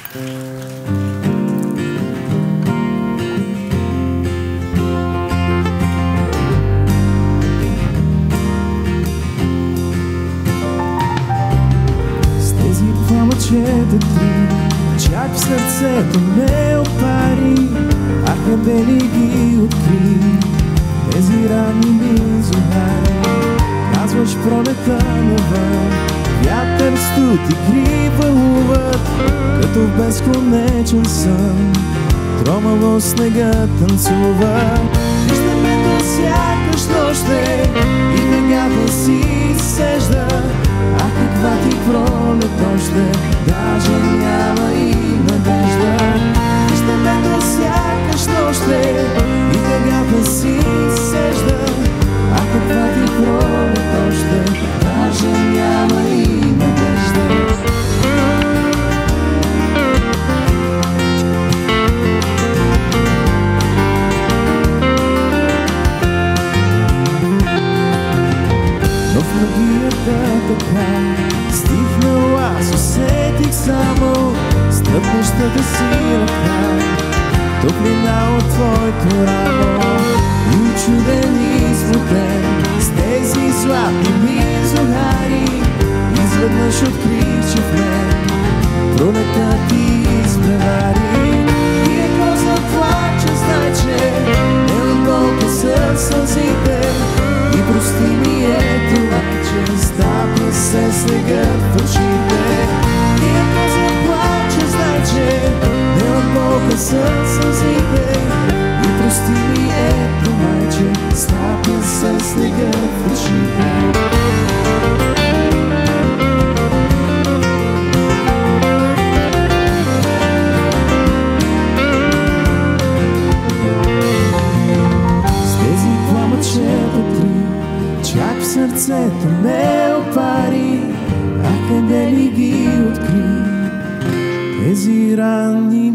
С тези два мъчета три, чак в сърцето ме опари, а къде ли ги откри тези ранни ми зунари. Казваш пролета навън, вятър, студ и гри вълуват, като в безконечен сън тромаво снега танцува. Виждаме до сякаш нощ е и тъгата си сежда, а каква ти пролет още, даже няма и надежда. Виждаме до сякаш нощ е и тъгата си сежда, а каква ти пролет още, даже няма и надежда. Но в магията така стихнала, аз усетих само стъпващата си ръка, топлина от твоето рамо и учуден и смутен с тези златни ми зунари. Изведнъж открих, че в мен пролета ти изпревари. И ако заплача, знай, че не от болка са сълзите, и прости ми е това, че стапя се снегът в очите. И ако заплача, знай, че не от болка са сълзите, и прости ми е това, че стапя се снегът в очите. Чак в сърцето ме опари, а къде ли ги откри тези ранни